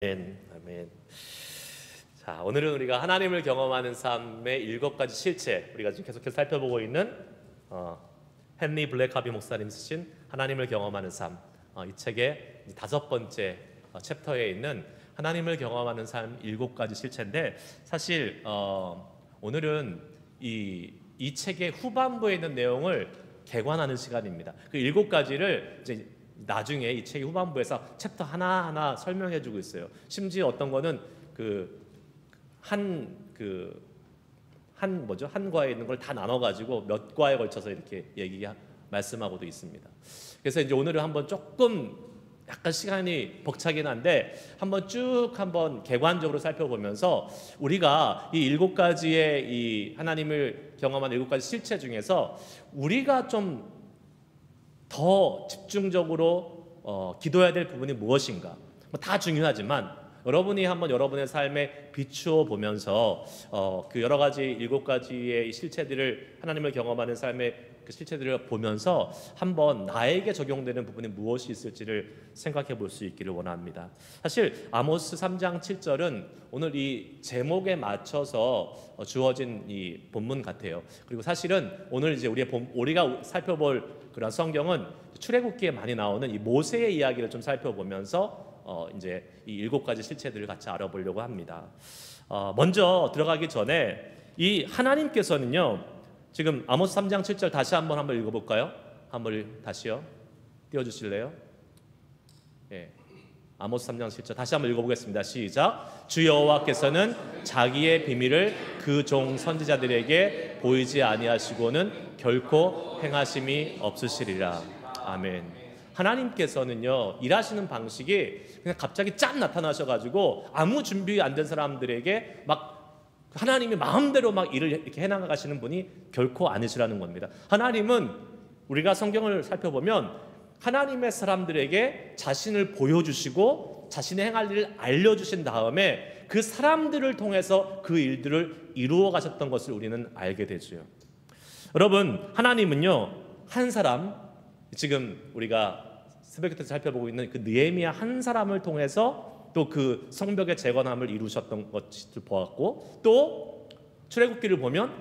아멘, 아멘. 자, 오늘은 우리가 하나님을 경험하는 삶의 7가지 실체, 우리가 지금 계속해서 살펴보고 있는 헨리 블랙하비 목사님 쓰신 하나님을 경험하는 삶, 이 책의 5번째 챕터에 있는 하나님을 경험하는 삶 7가지 실체인데, 사실 오늘은 이 책의 후반부에 있는 내용을 개관하는 시간입니다. 그 7가지를 이제 나중에 이 책의 후반부에서 챕터 하나하나 설명해주고 있어요. 심지어 어떤 거는 한 과에 있는 걸 다 나눠가지고 몇 과에 걸쳐서 이렇게 말씀하고도 있습니다. 그래서 이제 오늘은 한번 조금 약간 시간이 벅차긴 한데 한번 개관적으로 살펴보면서 우리가 이 7가지의 이 하나님을 경험한 7가지 실체 중에서 우리가 좀 더 집중적으로 기도해야 될 부분이 무엇인가, 다 중요하지만 여러분이 한번 여러분의 삶에 비추어 보면서 그 여러 가지 7가지의 실체들을, 하나님을 경험하는 삶의 그 실체들을 보면서 한번 나에게 적용되는 부분이 무엇이 있을지를 생각해 볼 수 있기를 원합니다. 사실 아모스 3장 7절은 오늘 이 제목에 맞춰서 주어진 이 본문 같아요. 그리고 사실은 오늘 이제 우리가 살펴볼 그런 성경은 출애굽기에 많이 나오는 이 모세의 이야기를 좀 살펴보면서 이제 이 7가지 실체들을 같이 알아보려고 합니다. 먼저 들어가기 전에 이 하나님께서는요, 지금 아모스 3장 7절 다시 한번 읽어볼까요? 한번 다시요. 띄워주실래요? 예. 아모스 3장 7절 다시 한번 읽어보겠습니다. 시작. 주 여호와께서는 자기의 비밀을 그 종 선지자들에게 보이지 아니하시고는 결코 행하심이 없으시리라. 아멘. 하나님께서는요, 일하시는 방식이 그냥 갑자기 짠 나타나셔가지고 아무 준비 안 된 사람들에게 막 하나님이 마음대로 막 일을 이렇게 해나가시는 분이 결코 아니시라는 겁니다. 하나님은 우리가 성경을 살펴보면 하나님의 사람들에게 자신을 보여주시고 자신의 행할 일을 알려주신 다음에 그 사람들을 통해서 그 일들을 이루어 가셨던 것을 우리는 알게 되죠. 여러분, 하나님은요, 한 사람, 지금 우리가 새벽 기도에서 살펴보고 있는 그 느헤미야 한 사람을 통해서 또 그 성벽의 재건함을 이루셨던 것을 보았고, 또 출애굽기를 보면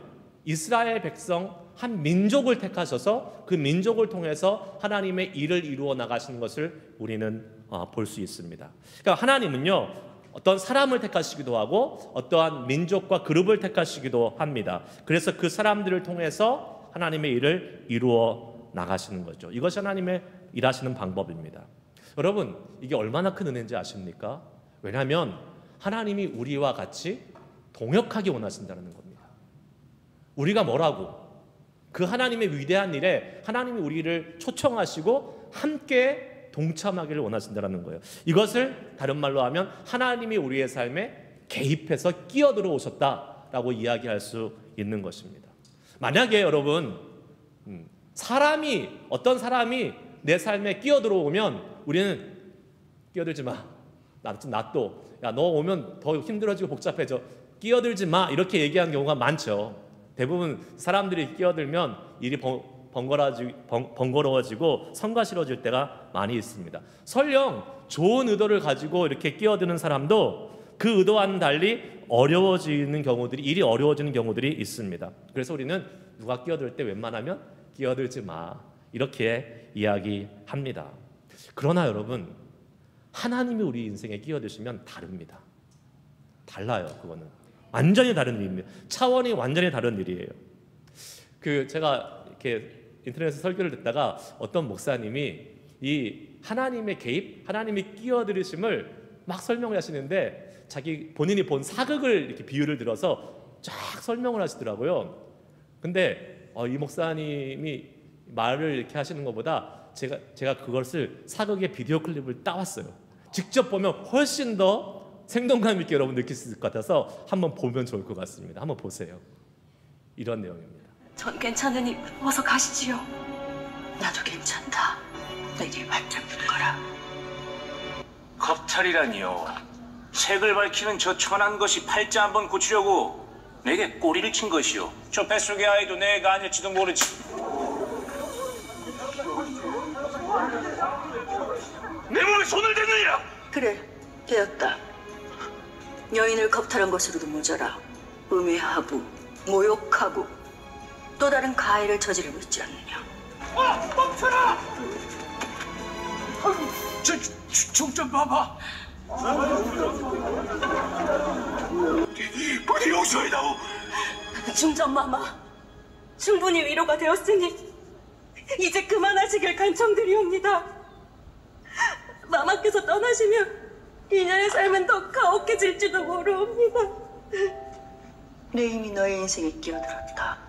이스라엘 백성 한 민족을 택하셔서 그 민족을 통해서 하나님의 일을 이루어 나가시는 것을 우리는 볼 수 있습니다. 그러니까 하나님은요, 어떤 사람을 택하시기도 하고 어떠한 민족과 그룹을 택하시기도 합니다. 그래서 그 사람들을 통해서 하나님의 일을 이루어 나가시는 거죠. 이것이 하나님의 일하시는 방법입니다. 여러분, 이게 얼마나 큰 은혜인지 아십니까? 왜냐하면 하나님이 우리와 같이 동역하기 원하신다는 겁니다. 우리가 뭐라고? 그 하나님의 위대한 일에 하나님이 우리를 초청하시고 함께 동참하기를 원하신다는 거예요. 이것을 다른 말로 하면 하나님이 우리의 삶에 개입해서 끼어들어 오셨다라고 이야기할 수 있는 것입니다. 만약에 여러분, 어떤 사람이 내 삶에 끼어들어오면 우리는 끼어들지 마, 놔둬, 야, 너 오면 더 힘들어지고 복잡해져, 끼어들지 마, 이렇게 얘기하는 경우가 많죠. 대부분 사람들이 끼어들면 일이 번거로워지고 성가시러질 때가 많이 있습니다. 설령 좋은 의도를 가지고 이렇게 끼어드는 사람도 그 의도와는 달리 일이 어려워지는 경우들이 있습니다. 그래서 우리는 누가 끼어들 때 웬만하면 끼어들지 마, 이렇게 이야기합니다. 그러나 여러분, 하나님이 우리 인생에 끼어드시면 다릅니다. 달라요. 그거는 완전히 다른 일입니다. 차원이 완전히 다른 일이에요. 제가 이렇게 인터넷에서 설교를 듣다가 어떤 목사님이 이 하나님의 개입, 하나님의 끼어들으심을 막 설명을 하시는데 본인이 본 사극을 이렇게 비유를 들어서 쫙 설명을 하시더라고요. 근데 이 목사님이 말을 이렇게 하시는 것보다 제가 그것을 사극의 비디오 클립을 따왔어요. 직접 보면 훨씬 더 생동감 있게 여러분 느낄 수 있을 것 같아서 한번 보면 좋을 것 같습니다. 한번 보세요. 이런 내용입니다. 전 괜찮으니 어서 가시지요. 나도 괜찮다. 내게 발짝 붙거라. 겁탈이라니요. 색을 밝히는 저 천한 것이 팔자 한번 고치려고 내게 꼬리를 친 것이요. 저 뱃속의 아이도 내가 아닐지도 모르지. 내 몸에 손을 대느니라. 그래, 되었다. 여인을 겁탈한 것으로도 모자라 음해하고 모욕하고 또 다른 가해를 저지르고 있지 않느냐. 멈춰라! 좀 봐봐. 부디 용서해다오. 중전마마, 충분히 위로가 되었으니 이제 그만하시길 간청드리옵니다. 마마께서 떠나시면 이녀의 삶은 더 가혹해질지도 모르옵니다. 내 힘이 너의 인생에 끼어들었다.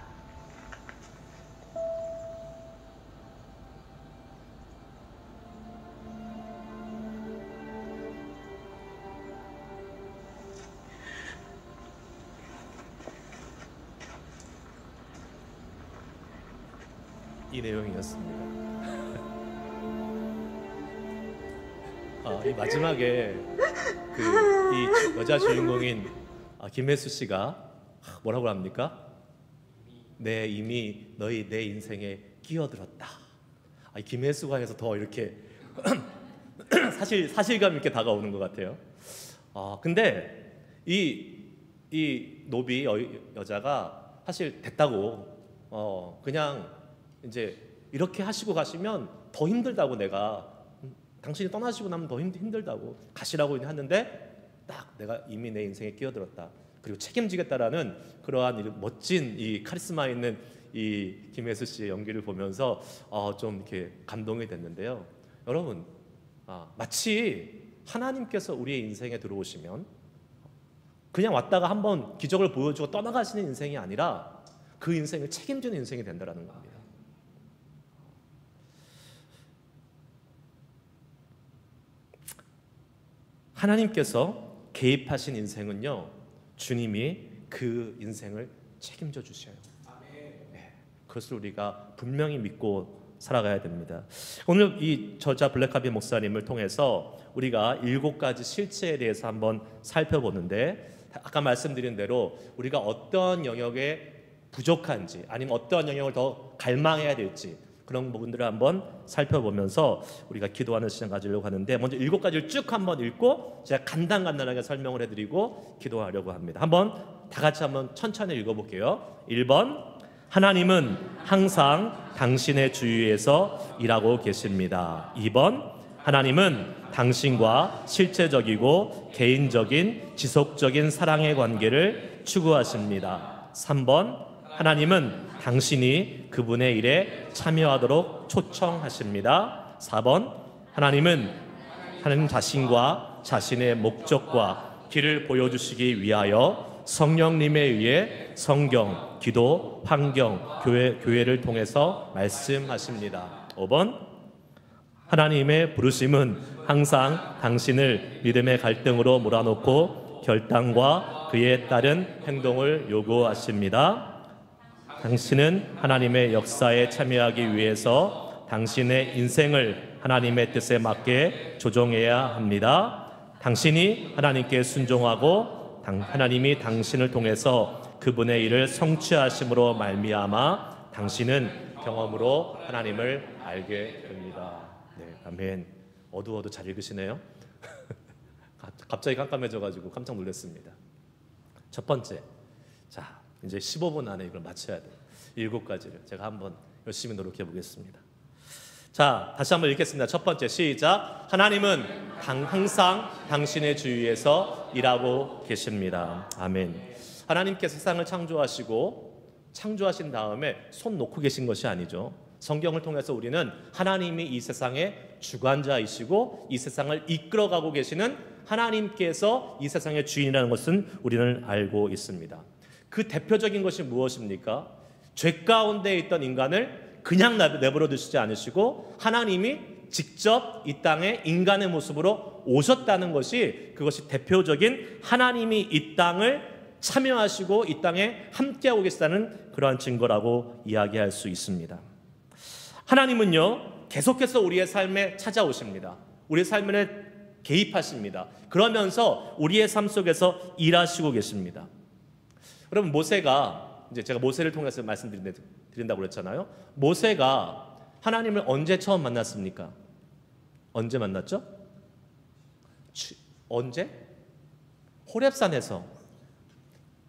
이 내용이었습니다. 이 마지막에 이 여자 주인공인 김혜수 씨가 뭐라고 합니까? 이미 내 인생에 끼어들었다. 이 김혜수가 해서 더 이렇게 사실감 있게 다가오는 것 같아요. 근데 이 노비 여자가 사실 됐다고 그냥 이제 이렇게 하시고 가시면 더 힘들다고, 당신이 떠나시고 나면 더 힘들다고 가시라고 하는데, 딱 내가 이미 내 인생에 끼어들었다, 그리고 책임지겠다라는 그러한 멋진 이 카리스마 있는 이 김혜수 씨의 연기를 보면서 좀 이렇게 감동이 됐는데요. 여러분, 마치 하나님께서 우리의 인생에 들어오시면 그냥 왔다가 한번 기적을 보여주고 떠나가시는 인생이 아니라 그 인생을 책임지는 인생이 된다는 겁니다. 하나님께서 개입하신 인생은요, 주님이 그 인생을 책임져 주셔요. 네, 그것을 우리가 분명히 믿고 살아가야 됩니다. 오늘 이 저자 블랙카비 목사님을 통해서 우리가 7가지 실체에 대해서 한번 살펴보는데, 아까 말씀드린 대로 우리가 어떤 영역에 부족한지, 아니면 어떤 영역을 더 갈망해야 될지, 그런 부분들을 한번 살펴보면서 우리가 기도하는 시간 가지려고 하는데, 먼저 7가지를 쭉 한번 읽고 제가 간단하게 설명을 해드리고 기도하려고 합니다. 한번 다 같이 한번 천천히 읽어볼게요. 1번, 하나님은 항상 당신의 주위에서 일하고 계십니다. 2번, 하나님은 당신과 실제적이고 개인적인 지속적인 사랑의 관계를 추구하십니다. 3번, 하나님은 당신이 그분의 일에 참여하도록 초청하십니다. 4번, 하나님은 하나님 자신과 자신의 목적과 길을 보여주시기 위하여 성령님에 의해 성경, 기도, 환경, 교회를 통해서 말씀하십니다. 5번, 하나님의 부르심은 항상 당신을 믿음의 갈등으로 몰아넣고 결단과 그에 따른 행동을 요구하십니다. 당신은 하나님의 역사에 참여하기 위해서 당신의 인생을 하나님의 뜻에 맞게 조정해야 합니다. 당신이 하나님께 순종하고 하나님이 당신을 통해서 그분의 일을 성취하심으로 말미암아 당신은 경험으로 하나님을 알게 됩니다. 네, 아멘. 어두워도 잘 읽으시네요. 갑자기 깜깜해져가지고 깜짝 놀랐습니다. 첫 번째, 자, 이제 15분 안에 이걸 마쳐야 돼요. 7가지를 제가 한번 열심히 노력해 보겠습니다. 자, 다시 한번 읽겠습니다. 첫 번째, 시작. 하나님은 항상 당신의 주위에서 일하고 계십니다. 아멘. 하나님께서 세상을 창조하신 다음에 손 놓고 계신 것이 아니죠. 성경을 통해서 우리는 하나님이 이 세상의 주관자이시고 이 세상을 이끌어가고 계시는 하나님께서 이 세상의 주인이라는 것은 우리는 알고 있습니다. 그 대표적인 것이 무엇입니까? 죄 가운데 있던 인간을 그냥 내버려 두시지 않으시고 하나님이 직접 이 땅에 인간의 모습으로 오셨다는 것이, 그것이 대표적인 하나님이 이 땅을 참여하시고 이 땅에 함께하고 계시다는 그러한 증거라고 이야기할 수 있습니다. 하나님은요, 계속해서 우리의 삶에 찾아오십니다. 우리의 삶에 개입하십니다. 그러면서 우리의 삶 속에서 일하시고 계십니다. 여러분, 모세가, 이제 제가 모세를 통해서 말씀드린다고 그랬잖아요. 모세가 하나님을 언제 처음 만났습니까? 언제 만났죠? 언제? 호렙산에서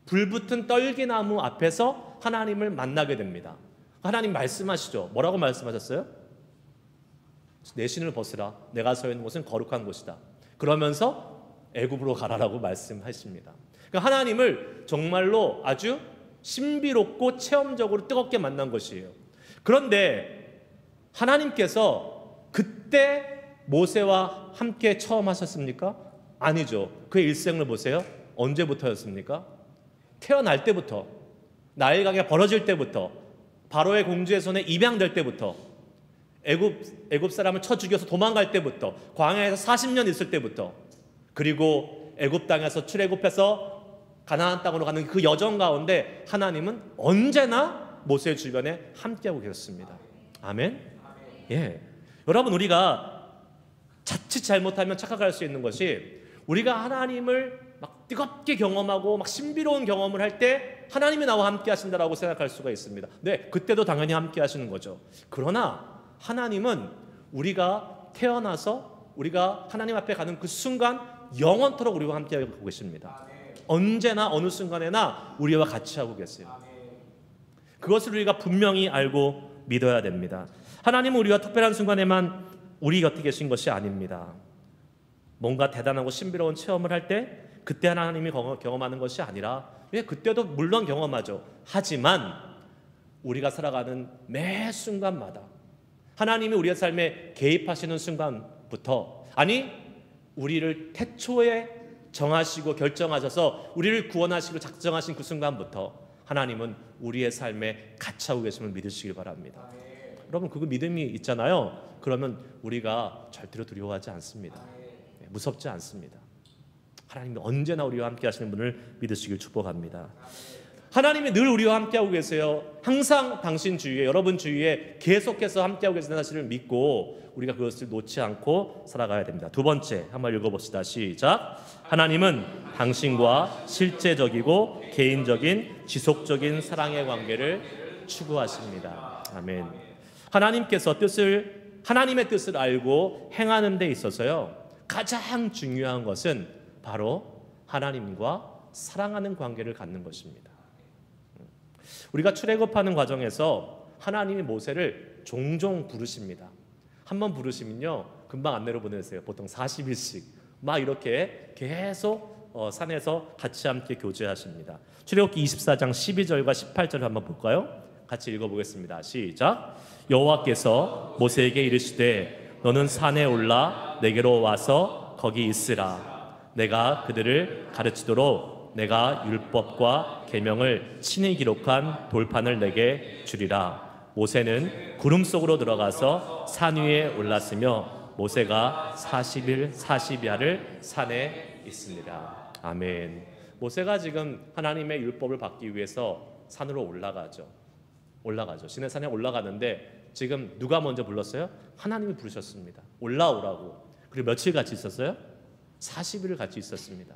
불붙은 떨기나무 앞에서 하나님을 만나게 됩니다. 하나님 말씀하시죠. 뭐라고 말씀하셨어요? 내 신을 벗으라. 내가 서 있는 곳은 거룩한 곳이다. 그러면서 애굽으로 가라라고 말씀하십니다. 그러니까 하나님을 정말로 아주 신비롭고 체험적으로 뜨겁게 만난 것이에요. 그런데 하나님께서 그때 모세와 함께 처음 하셨습니까? 아니죠. 그의 일생을 보세요. 언제부터였습니까? 태어날 때부터, 나일강이 벌어질 때부터, 바로의 공주의 손에 입양될 때부터, 애굽 사람을 쳐 죽여서 도망갈 때부터, 광야에서 40년 있을 때부터, 그리고 애굽 땅에서 출애굽해서 가나안 땅으로 가는 그 여정 가운데 하나님은 언제나 모세 주변에 함께하고 계셨습니다. 아멘. 예. 여러분, 우리가 자칫 잘못하면 착각할 수 있는 것이, 우리가 하나님을 막 뜨겁게 경험하고 막 신비로운 경험을 할 때 하나님이 나와 함께 하신다라고 생각할 수가 있습니다. 네, 그때도 당연히 함께 하시는 거죠. 그러나 하나님은 우리가 태어나서 우리가 하나님 앞에 가는 그 순간 영원토록 우리와 함께 하고 계십니다. 언제나 어느 순간에나 우리와 같이 하고 계세요. 그것을 우리가 분명히 알고 믿어야 됩니다. 하나님은 우리와 특별한 순간에만 우리 곁에 계신 것이 아닙니다. 뭔가 대단하고 신비로운 체험을 할 때 그때 하나님이 경험하는 것이 아니라, 그때도 물론 경험하죠. 하지만 우리가 살아가는 매 순간마다 하나님이 우리의 삶에 개입하시는 순간부터, 아니 우리를 태초에 정하시고 결정하셔서 우리를 구원하시고 작정하신 그 순간부터 하나님은 우리의 삶에 같이 하고 계심을 믿으시길 바랍니다. 여러분, 그 믿음이 있잖아요. 그러면 우리가 절대로 두려워하지 않습니다. 무섭지 않습니다. 하나님이 언제나 우리와 함께 하시는 분을 믿으시길 축복합니다. 하나님이 늘 우리와 함께하고 계세요. 항상 당신 주위에, 여러분 주위에 계속해서 함께하고 계시는 사실을 믿고 우리가 그것을 놓지 않고 살아가야 됩니다. 두 번째, 한번 읽어봅시다. 시작. 하나님은 당신과 실제적이고 개인적인 지속적인 사랑의 관계를 추구하십니다. 아멘. 하나님께서 하나님의 뜻을 알고 행하는 데 있어서요, 가장 중요한 것은 바로 하나님과 사랑하는 관계를 갖는 것입니다. 우리가 출애굽하는 과정에서 하나님이 모세를 종종 부르십니다. 한번 부르시면요, 금방 안 내려보내세요. 보통 40일씩 막 이렇게 계속 산에서 같이 함께 교제하십니다. 출애굽기 24장 12절과 18절을 한번 볼까요? 같이 읽어보겠습니다. 시작. 여호와께서 모세에게 이르시되 너는 산에 올라 내게로 와서 거기 있으라. 내가 그들을 가르치도록 내가 율법과 계명을 친히 기록한 돌판을 내게 주리라. 모세는 구름 속으로 들어가서 산 위에 올랐으며 모세가 40일 40야를 산에 있으니라. 아멘. 모세가 지금 하나님의 율법을 받기 위해서 산으로 올라가죠. 시내 산에 올라가는데 지금 누가 먼저 불렀어요? 하나님이 부르셨습니다. 올라오라고. 그리고 며칠 같이 있었어요? 40일을 같이 있었습니다.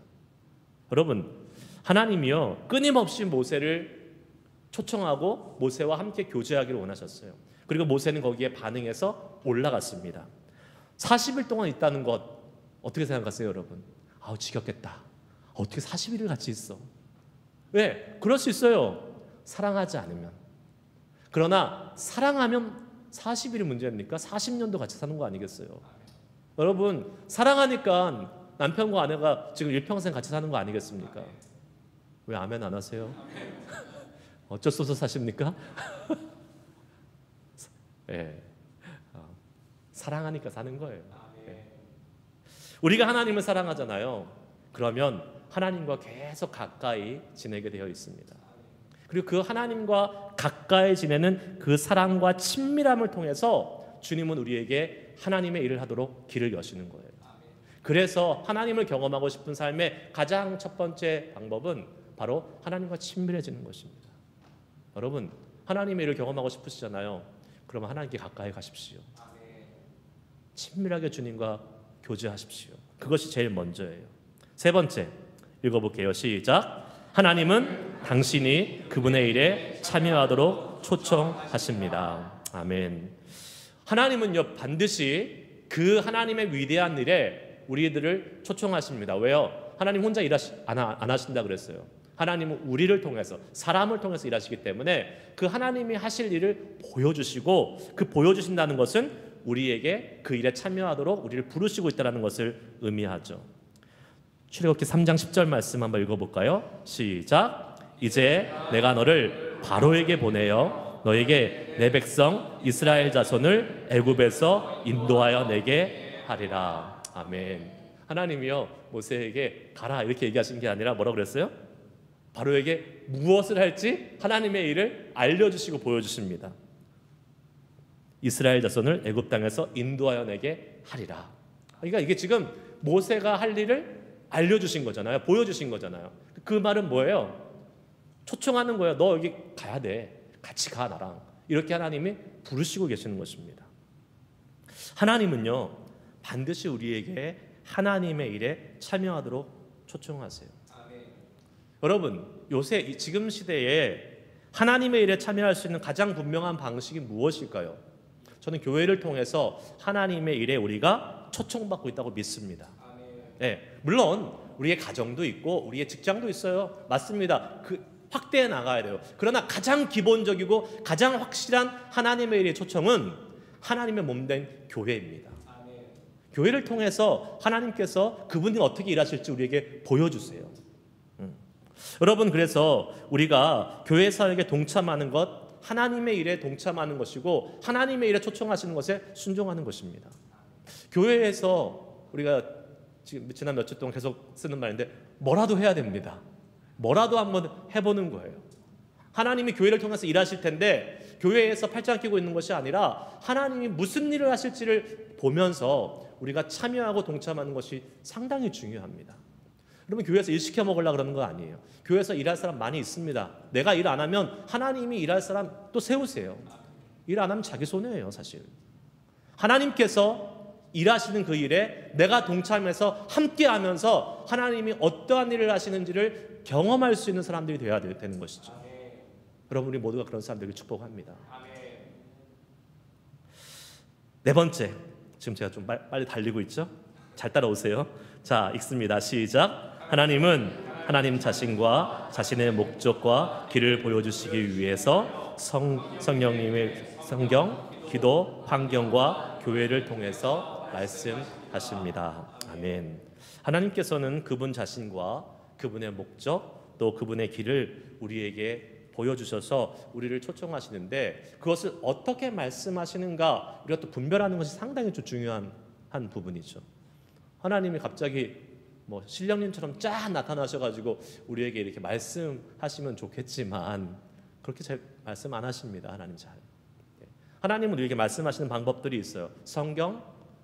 여러분, 하나님이요 끊임없이 모세를 초청하고 모세와 함께 교제하기를 원하셨어요. 그리고 모세는 거기에 반응해서 올라갔습니다. 40일 동안 있다는 것 어떻게 생각하세요, 여러분? 아우, 지겹겠다. 어떻게 40일을 같이 있어? 왜? 그럴 수 있어요. 사랑하지 않으면. 그러나 사랑하면 40일이 문제입니까? 40년도 같이 사는 거 아니겠어요? 여러분, 사랑하니까 남편과 아내가 지금 일평생 같이 사는 거 아니겠습니까? 왜 아멘 안 하세요? 어쩔 수 없어 사십니까? 네. 사랑하니까 사는 거예요. 네. 우리가 하나님을 사랑하잖아요. 그러면 하나님과 계속 가까이 지내게 되어 있습니다. 그리고 그 하나님과 가까이 지내는 그 사랑과 친밀함을 통해서 주님은 우리에게 하나님의 일을 하도록 길을 여시는 거예요. 그래서 하나님을 경험하고 싶은 삶의 가장 첫 번째 방법은 바로 하나님과 친밀해지는 것입니다. 여러분, 하나님의 일을 경험하고 싶으시잖아요. 그러면 하나님께 가까이 가십시오. 친밀하게 주님과 교제하십시오. 그것이 제일 먼저예요. 세 번째, 읽어볼게요. 시작. 하나님은 당신이 그분의 일에 참여하도록 초청하십니다. 아멘. 하나님은요, 반드시 그 하나님의 위대한 일에 우리들을 초청하십니다. 왜요? 하나님 혼자 안 하신다 그랬어요. 하나님은 우리를 통해서, 사람을 통해서 일하시기 때문에 그 하나님이 하실 일을 보여주시고, 그 보여주신다는 것은 우리에게 그 일에 참여하도록 우리를 부르시고 있다는 것을 의미하죠. 출애굽기 3장 10절 말씀 한번 읽어볼까요? 시작. 이제 내가 너를 바로에게 보내어 너에게 내 백성 이스라엘 자손을 애굽에서 인도하여 내게 하리라. 아멘. 하나님이요 모세에게 가라 이렇게 얘기하신 게 아니라 뭐라고 그랬어요? 바로에게 무엇을 할지 하나님의 일을 알려주시고 보여주십니다. 이스라엘 자손을 애굽 땅에서 인도하여 내게 하리라. 그러니까 이게 지금 모세가 할 일을 알려주신 거잖아요. 보여주신 거잖아요. 그 말은 뭐예요? 초청하는 거예요. 너 여기 가야 돼. 같이 가 나랑. 이렇게 하나님이 부르시고 계시는 것입니다. 하나님은요 반드시 우리에게 하나님의 일에 참여하도록 초청하세요. 여러분 요새 지금 시대에 하나님의 일에 참여할 수 있는 가장 분명한 방식이 무엇일까요? 저는 교회를 통해서 하나님의 일에 우리가 초청받고 있다고 믿습니다. 네, 물론 우리의 가정도 있고 우리의 직장도 있어요. 맞습니다. 확대해 나가야 돼요. 그러나 가장 기본적이고 가장 확실한 하나님의 일의 초청은 하나님의 몸된 교회입니다. 교회를 통해서 하나님께서 그분이 어떻게 일하실지 우리에게 보여주세요. 여러분 그래서 우리가 교회 사역에 동참하는 것 하나님의 일에 동참하는 것이고 하나님의 일에 초청하시는 것에 순종하는 것입니다. 교회에서 우리가 지난 몇 주 동안 계속 쓰는 말인데 뭐라도 해야 됩니다. 뭐라도 한번 해보는 거예요. 하나님이 교회를 통해서 일하실 텐데 교회에서 팔짱 끼고 있는 것이 아니라 하나님이 무슨 일을 하실지를 보면서 우리가 참여하고 동참하는 것이 상당히 중요합니다. 여러분 교회에서 일 시켜 먹으려고 그러는 거 아니에요. 교회에서 일할 사람 많이 있습니다. 내가 일 안 하면 하나님이 일할 사람 또 세우세요. 일 안 하면 자기 손해예요 사실. 하나님께서 일하시는 그 일에 내가 동참해서 함께하면서 하나님이 어떠한 일을 하시는지를 경험할 수 있는 사람들이 되어야 되는 것이죠. 여러분 우리 모두가 그런 사람들을 축복합니다. 네 번째, 지금 제가 좀 빨리 달리고 있죠? 잘 따라오세요. 자, 읽습니다. 시작. 하나님은 하나님 자신과 자신의 목적과 길을 보여주시기 위해서 성령님의 성경, 기도, 환경과 교회를 통해서 말씀하십니다. 아멘. 하나님께서는 그분 자신과 그분의 목적 또 그분의 길을 우리에게 보여주셔서 우리를 초청하시는데 그것을 어떻게 말씀하시는가 우리가 또 분별하는 것이 상당히 좀 중요한 한 부분이죠. 하나님이 갑자기 뭐 신령님처럼 쫙 나타나셔가지고 우리에게 이렇게 말씀하시면 좋겠지만 그렇게 잘 말씀 안 하십니다. 하나님 잘. 하나님은 우리에게 말씀하시는 방법들이 있어요. 성경,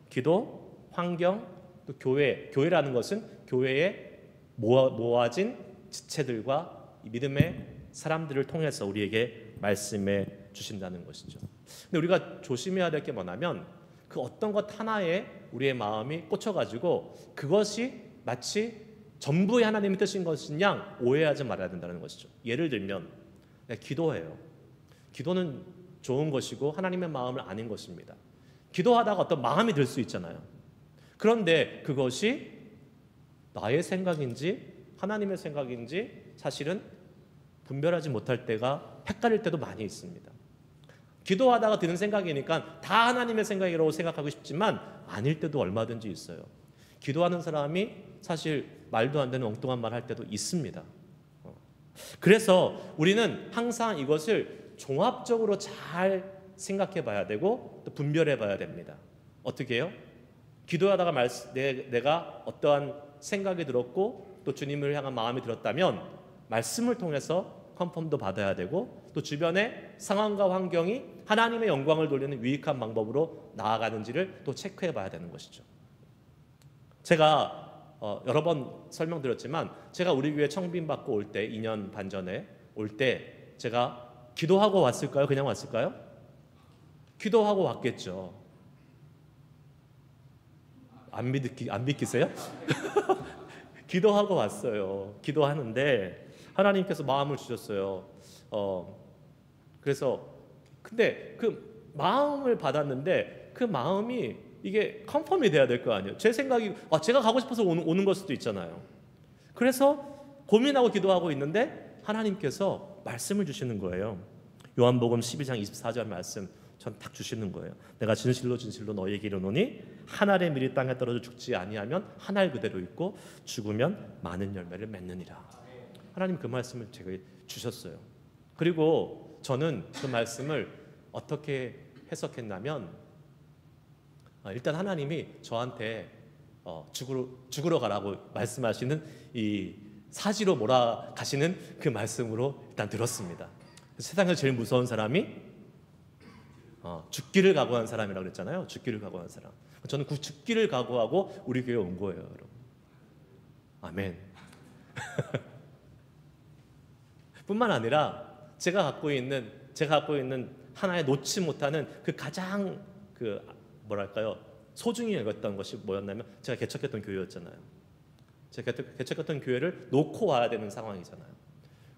기도, 환경, 또 교회. 교회라는 것은 교회에 모아진 지체들과 믿음의 사람들을 통해서 우리에게 말씀해 주신다는 것이죠. 근데 우리가 조심해야 될 게 뭐냐면 그 어떤 것 하나에 우리의 마음이 꽂혀가지고 그것이 마치 전부의 하나님의 뜻인 것인 양 오해하지 말아야 된다는 것이죠. 예를 들면 기도해요. 기도는 좋은 것이고 하나님의 마음을 아는 것입니다. 기도하다가 어떤 마음이 들 수 있잖아요. 그런데 그것이 나의 생각인지 하나님의 생각인지 사실은 분별하지 못할 때가 헷갈릴 때도 많이 있습니다. 기도하다가 드는 생각이니까 다 하나님의 생각이라고 생각하고 싶지만 아닐 때도 얼마든지 있어요. 기도하는 사람이 사실 말도 안 되는 엉뚱한 말 할 때도 있습니다. 그래서 우리는 항상 이것을 종합적으로 잘 생각해 봐야 되고 또 분별해 봐야 됩니다. 어떻게 해요? 기도하다가 내가 어떠한 생각이 들었고 또 주님을 향한 마음이 들었다면 말씀을 통해서 컨펌도 받아야 되고 또 주변의 상황과 환경이 하나님의 영광을 돌리는 유익한 방법으로 나아가는지를 또 체크해 봐야 되는 것이죠. 제가 여러 번 설명드렸지만 제가 우리 교회 청빙받고 올 때 2년 반 전에 올 때 제가 기도하고 왔을까요? 그냥 왔을까요? 기도하고 왔겠죠. 안 믿기세요? 기도하고 왔어요. 기도하는데 하나님께서 마음을 주셨어요. 그래서 근데 그 마음을 받았는데 그 마음이 이게 컨펌이 돼야 될 거 아니에요. 제 생각이 제가 가고 싶어서 오는 걸 수도 있잖아요. 그래서 고민하고 기도하고 있는데 하나님께서 말씀을 주시는 거예요. 요한복음 12장 24절 말씀 전 딱 주시는 거예요. 내가 진실로 진실로 너희에게 이르노니 한 알의 밀이 땅에 떨어져 죽지 아니하면 한 알 그대로 있고 죽으면 많은 열매를 맺느니라. 하나님 그 말씀을 제가 주셨어요. 그리고 저는 그 말씀을 어떻게 해석했냐면 일단 하나님이 저한테 죽으러 가라고 말씀하시는 이 사지로 몰아가시는 그 말씀으로 일단 들었습니다. 세상에서 제일 무서운 사람이 죽기를 각오한 사람이라고 그랬잖아요. 죽기를 각오한 사람. 저는 그 죽기를 각오하고 우리 교회에 온 거예요, 여러분. 아멘. 뿐만 아니라 제가 갖고 있는 하나의 놓지 못하는 그 가장 뭐랄까요, 소중히 여겼던 것이 뭐였냐면 제가 개척했던 교회였잖아요. 제가 개척했던 교회를 놓고 와야 되는 상황이잖아요.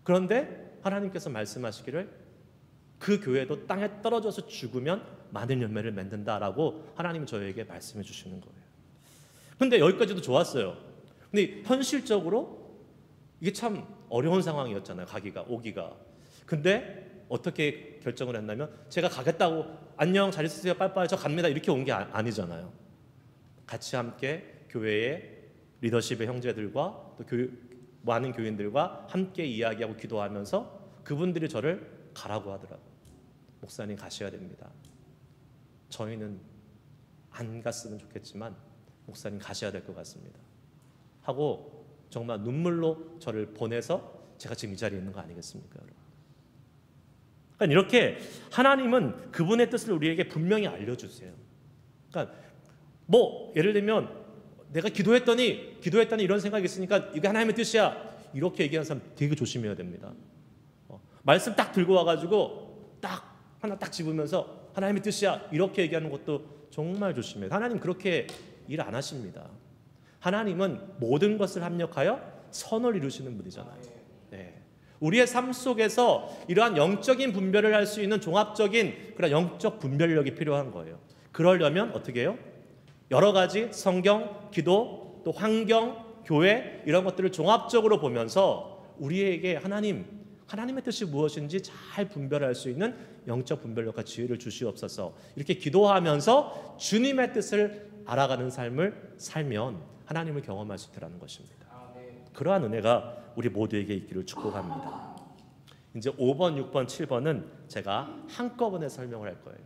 그런데 하나님께서 말씀하시기를 그 교회도 땅에 떨어져서 죽으면 많은 열매를 맺는다라고 하나님이 저에게 말씀해 주시는 거예요. 근데 여기까지도 좋았어요. 근데 현실적으로 이게 참 어려운 상황이었잖아요. 오기가. 근데 어떻게 결정을 했냐면 제가 가겠다고 안녕 잘 있으세요 빠이빠이 저 갑니다 이렇게 온 게 아니잖아요. 같이 함께 교회의 리더십의 형제들과 또 많은 교인들과 함께 이야기하고 기도하면서 그분들이 저를 가라고 하더라고요. 목사님 가셔야 됩니다. 저희는 안 갔으면 좋겠지만 목사님 가셔야 될 것 같습니다. 하고 정말 눈물로 저를 보내서 제가 지금 이 자리에 있는 거 아니겠습니까, 여러분? 그러니까 이렇게 하나님은 그분의 뜻을 우리에게 분명히 알려주세요. 그러니까 뭐 예를 들면 내가 기도했더니 이런 생각이 있으니까 이게 하나님의 뜻이야 이렇게 얘기하는 사람 되게 조심해야 됩니다. 말씀 딱 들고 와가지고 하나 딱 집으면서 하나님의 뜻이야 이렇게 얘기하는 것도 정말 조심해요. 하나님 그렇게 일 안 하십니다. 하나님은 모든 것을 합력하여 선을 이루시는 분이잖아요. 네. 우리의 삶 속에서 이러한 영적인 분별을 할 수 있는 종합적인 그런 영적 분별력이 필요한 거예요. 그러려면 어떻게 해요? 여러 가지 성경, 기도, 또 환경, 교회 이런 것들을 종합적으로 보면서 우리에게 하나님의 뜻이 무엇인지 잘 분별할 수 있는 영적 분별력과 지혜를 주시옵소서. 이렇게 기도하면서 주님의 뜻을 알아가는 삶을 살면 하나님을 경험할 수 있다는 것입니다. 그러한 은혜가 우리 모두에게 있기를 축복합니다. 이제 5번, 6번, 7번은 제가 한꺼번에 설명을 할 거예요.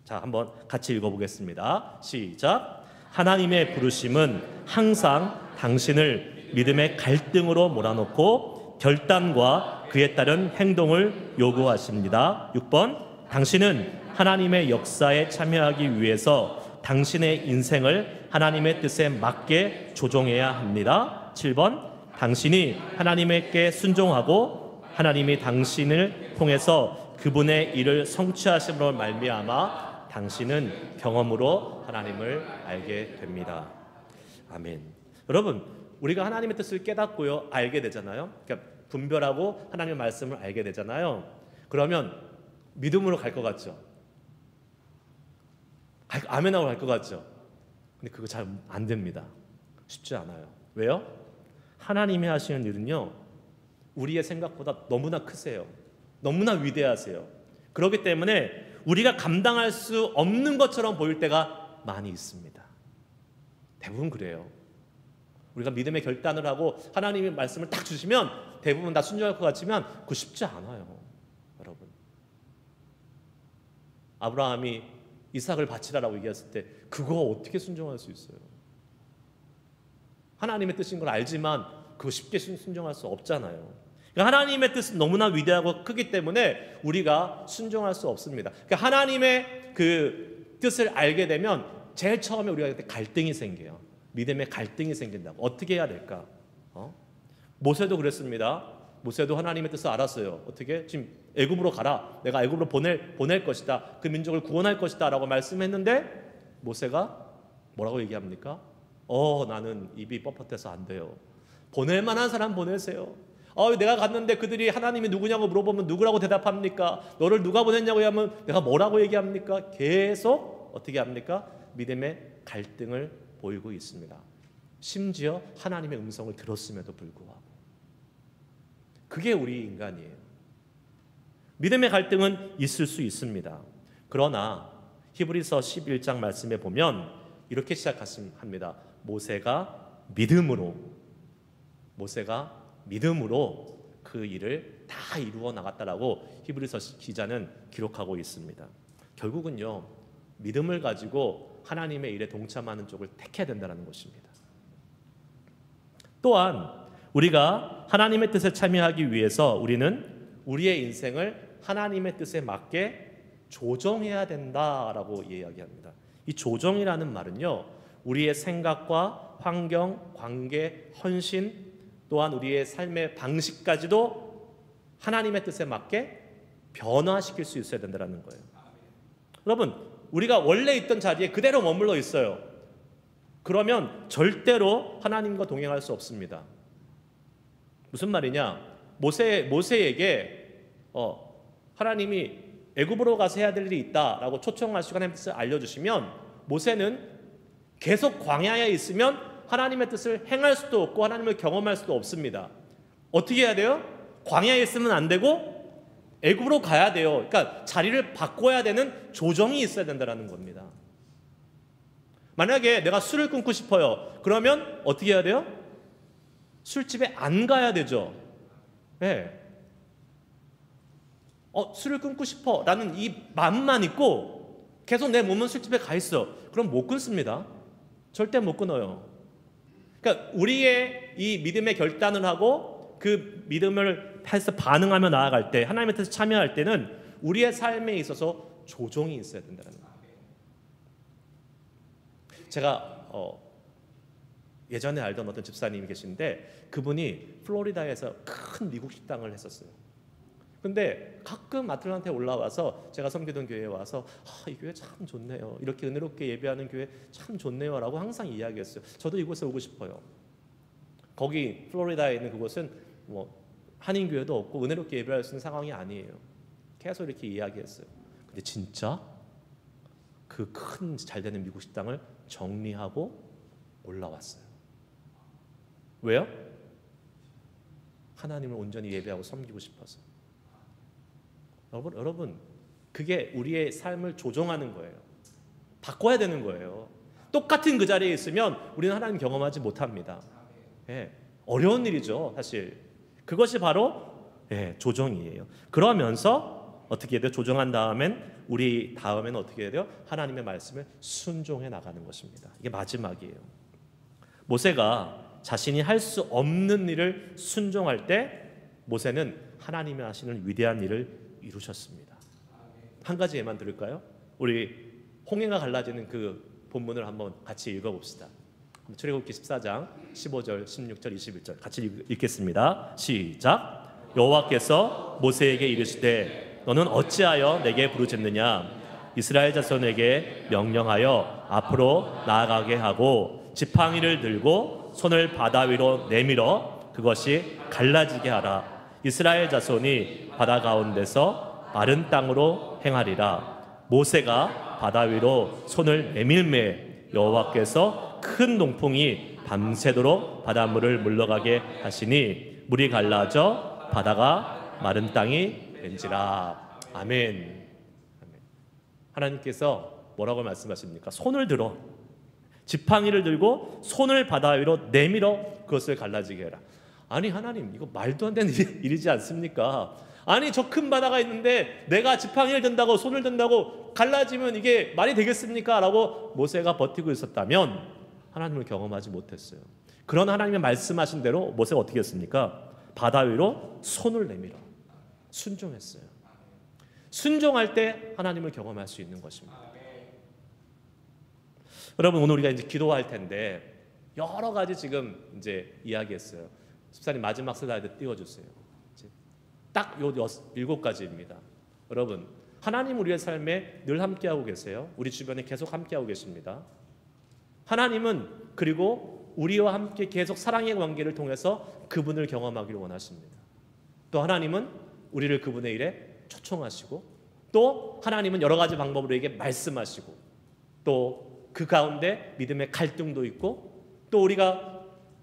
자, 한번 같이 읽어보겠습니다. 시작. 하나님의 부르심은 항상 당신을 믿음의 갈등으로 몰아넣고 결단과 그에 따른 행동을 요구하십니다. 6번. 당신은 하나님의 역사에 참여하기 위해서 당신의 인생을 하나님의 뜻에 맞게 조종해야 합니다. 7번. 당신이 하나님께 순종하고 하나님이 당신을 통해서 그분의 일을 성취하심으로 말미암아 당신은 경험으로 하나님을 알게 됩니다. 아멘. 여러분, 우리가 하나님의 뜻을 깨닫고요, 알게 되잖아요. 그러니까 분별하고 하나님의 말씀을 알게 되잖아요. 그러면 믿음으로 갈 것 같죠? 아멘하고 갈 것 같죠? 근데 그거 잘 안 됩니다. 쉽지 않아요. 왜요? 하나님이 하시는 일은요, 우리의 생각보다 너무나 크세요. 너무나 위대하세요. 그렇기 때문에 우리가 감당할 수 없는 것처럼 보일 때가 많이 있습니다. 대부분 그래요. 우리가 믿음의 결단을 하고 하나님의 말씀을 딱 주시면 대부분 다 순종할 것 같지만 그거 쉽지 않아요, 여러분. 아브라함이 이삭을 바치라라고 얘기했을 때 그거 어떻게 순종할 수 있어요? 하나님의 뜻인 걸 알지만 그거 쉽게 순종할 수 없잖아요. 그러니까 하나님의 뜻은 너무나 위대하고 크기 때문에 우리가 순종할 수 없습니다. 그러니까 하나님의 그 뜻을 알게 되면 제일 처음에 우리가 갈등이 생겨요. 믿음의 갈등이 생긴다고. 어떻게 해야 될까? 모세도 그랬습니다. 모세도 하나님의 뜻을 알았어요. 어떻게? 지금 애굽으로 가라. 내가 애굽으로 보낼 것이다. 그 민족을 구원할 것이다 라고 말씀했는데 모세가 뭐라고 얘기합니까? 나는 입이 뻣뻣해서 안 돼요. 보낼 만한 사람 보내세요. 내가 갔는데 그들이 하나님이 누구냐고 물어보면 누구라고 대답합니까? 너를 누가 보냈냐고 하면 내가 뭐라고 얘기합니까? 계속 어떻게 합니까? 믿음의 갈등을 보이고 있습니다. 심지어 하나님의 음성을 들었음에도 불구하고. 그게 우리 인간이에요. 믿음의 갈등은 있을 수 있습니다. 그러나 히브리서 11장 말씀에 보면 이렇게 시작합니다. 모세가 믿음으로 그 일을 다 이루어 나갔다라고 히브리서 기자는 기록하고 있습니다. 결국은요, 믿음을 가지고 하나님의 일에 동참하는 쪽을 택해야 된다는 것입니다. 또한 우리가 하나님의 뜻에 참여하기 위해서 우리는 우리의 인생을 하나님의 뜻에 맞게 조정해야 된다라고 이야기합니다. 이 조정이라는 말은요, 우리의 생각과 환경, 관계, 헌신, 또한 우리의 삶의 방식까지도 하나님의 뜻에 맞게 변화시킬 수 있어야 된다는 거예요. 여러분, 우리가 원래 있던 자리에 그대로 머물러 있어요. 그러면 절대로 하나님과 동행할 수 없습니다. 무슨 말이냐? 모세에게 하나님이 애굽으로 가서 해야 될 일이 있다라고 초청하시고 하나님의 뜻을 알려주시면 모세는 계속 광야에 있으면 하나님의 뜻을 행할 수도 없고 하나님을 경험할 수도 없습니다. 어떻게 해야 돼요? 광야에 있으면 안 되고 애굽으로 가야 돼요. 그러니까 자리를 바꿔야 되는 조정이 있어야 된다는 겁니다. 만약에 내가 술을 끊고 싶어요. 그러면 어떻게 해야 돼요? 술집에 안 가야 되죠. 네. 술을 끊고 싶어 라는 이 마음만 있고 계속 내 몸은 술집에 가 있어. 그럼 못 끊습니다. 절대 못 끊어요. 그러니까 우리의 이 믿음의 결단을 하고 그 믿음을 해서 반응하며 나아갈 때, 하나님의 뜻에 참여할 때는 우리의 삶에 있어서 조정이 있어야 된다는 거예요. 제가 예전에 알던 어떤 집사님이 계신데 그분이 플로리다에서 큰 미국 식당을 했었어요. 근데 가끔 아틀란타에 올라와서 제가 섬기던 교회에 와서 이 교회 참 좋네요. 이렇게 은혜롭게 예배하는 교회 참 좋네요 라고 항상 이야기했어요. 저도 이곳에 오고 싶어요. 거기 플로리다에 있는 그곳은 한인교회도 없고 은혜롭게 예배할 수 있는 상황이 아니에요. 계속 이렇게 이야기했어요. 근데 진짜 그 큰 잘되는 미국 식당을 정리하고 올라왔어요. 왜요? 하나님을 온전히 예배하고 섬기고 싶어서. 여러분, 그게 우리의 삶을 조정하는 거예요. 바꿔야 되는 거예요. 똑같은 그 자리에 있으면 우리는 하나님 경험하지 못합니다. 어려운 일이죠, 사실. 그것이 바로 조정이에요. 그러면서 어떻게 해야 돼요? 조정한 다음에는 어떻게 해야 돼요? 하나님의 말씀을 순종해 나가는 것입니다. 이게 마지막이에요. 모세가 자신이 할 수 없는 일을 순종할 때 모세는 하나님이 하시는 위대한 일을 이루셨습니다. 한 가지 예만 들을까요? 우리 홍해가 갈라지는 그 본문을 한번 같이 읽어봅시다. 출애굽기 14장 15절, 16절, 21절 같이 읽겠습니다. 시작. 여호와께서 모세에게 이르시되 너는 어찌하여 내게 부르짖느냐? 이스라엘 자손에게 명령하여 앞으로 나아가게 하고 지팡이를 들고 손을 바다 위로 내밀어 그것이 갈라지게 하라. 이스라엘 자손이 바다 가운데서 마른 땅으로 행하리라. 모세가 바다 위로 손을 내밀매 여호와께서 큰 동풍이 밤새도록 바닷물을 물러가게 하시니 물이 갈라져 바다가 마른 땅이 된지라. 아멘. 하나님께서 뭐라고 말씀하십니까? 손을 들어, 지팡이를 들고 손을 바다 위로 내밀어 그것을 갈라지게 해라. 아니 하나님, 이거 말도 안 되는 일이지 않습니까? 아니 저 큰 바다가 있는데 내가 지팡이를 든다고 손을 든다고 갈라지면 이게 말이 되겠습니까? 라고 모세가 버티고 있었다면 하나님을 경험하지 못했어요. 그런 하나님의 말씀하신 대로 모세가 어떻게 했습니까? 바다 위로 손을 내밀어 순종했어요. 순종할 때 하나님을 경험할 수 있는 것입니다. 여러분, 오늘 우리가 이제 기도할 텐데 여러 가지 지금 이제 이야기했어요. 집사님 마지막 슬라이드 띄워주세요. 딱 요 7가지입니다. 여러분, 하나님 우리의 삶에 늘 함께하고 계세요. 우리 주변에 계속 함께하고 계십니다. 하나님은 그리고 우리와 함께 계속 사랑의 관계를 통해서 그분을 경험하기를 원하십니다. 또 하나님은 우리를 그분의 일에 초청하시고 또 하나님은 여러 가지 방법으로 우리에게 말씀하시고 또 그 가운데 믿음의 갈등도 있고 또 우리가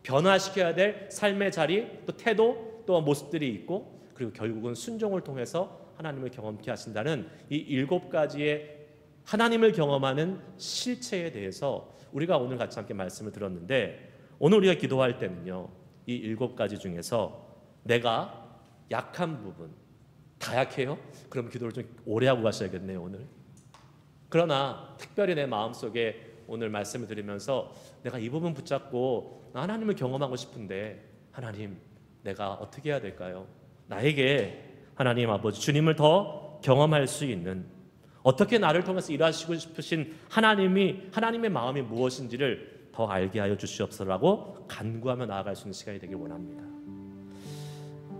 변화시켜야 될 삶의 자리, 또 태도, 또 모습들이 있고, 그리고 결국은 순종을 통해서 하나님을 경험케 하신다는 이 7가지의 하나님을 경험하는 실체에 대해서 우리가 오늘 같이 함께 말씀을 들었는데, 오늘 우리가 기도할 때는요, 이 7가지 중에서 내가 약한 부분, 다 약해요? 그럼 기도를 좀 오래 하고 가셔야겠네요, 오늘. 그러나 특별히 내 마음속에 오늘 말씀을 드리면서 내가 이 부분 붙잡고 하나님을 경험하고 싶은데, 하나님, 내가 어떻게 해야 될까요? 나에게 하나님 아버지 주님을 더 경험할 수 있는, 어떻게 나를 통해서 일하시고 싶으신 하나님의 마음이 무엇인지를 더 알게 하여 주시옵소서라고 간구하며 나아갈 수 있는 시간이 되길 원합니다.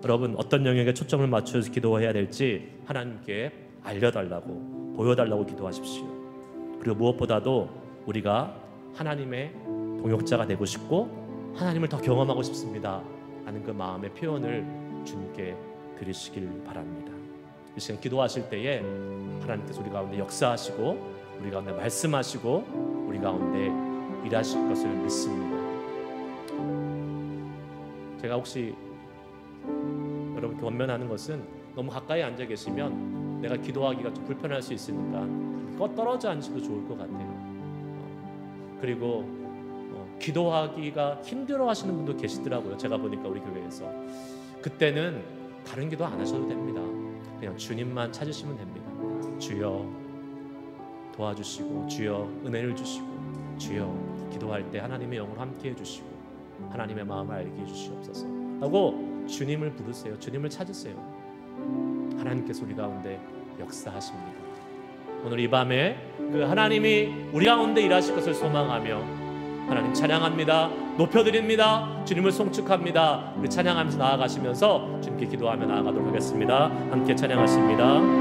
여러분, 어떤 영역에 초점을 맞춰서 기도해야 될지 하나님께 알려달라고, 보여달라고 기도하십시오. 그리고 무엇보다도 우리가 하나님의 동역자가 되고 싶고 하나님을 더 경험하고 싶습니다 하는 그 마음의 표현을 주님께 드리시길 바랍니다. 이 시간 기도하실 때에 하나님께서 우리 가운데 역사하시고 우리 가운데 말씀하시고 우리 가운데 일하실 것을 믿습니다. 제가 혹시 여러분께 원면하는 것은, 너무 가까이 앉아 계시면 내가 기도하기가 좀 불편할 수 있으니까 떨어져 앉으셔도 좋을 것 같아요. 그리고 기도하기가 힘들어 하시는 분도 계시더라고요. 제가 보니까 우리 교회에서. 그때는 다른 기도 안 하셔도 됩니다. 그냥 주님만 찾으시면 됩니다. 주여 도와주시고, 주여 은혜를 주시고, 주여 기도할 때 하나님의 영으로 함께 해주시고 하나님의 마음을 알게 해주시옵소서 하고 주님을 부르세요. 주님을 찾으세요. 하나님께서 우리 가운데 역사하십니다. 오늘 이 밤에 그 하나님이 우리 가운데 일하실 것을 소망하며 하나님 찬양합니다. 높여드립니다. 주님을 송축합니다. 우리 찬양하면서 나아가시면서 주님께 기도하며 나아가도록 하겠습니다. 함께 찬양하십니다.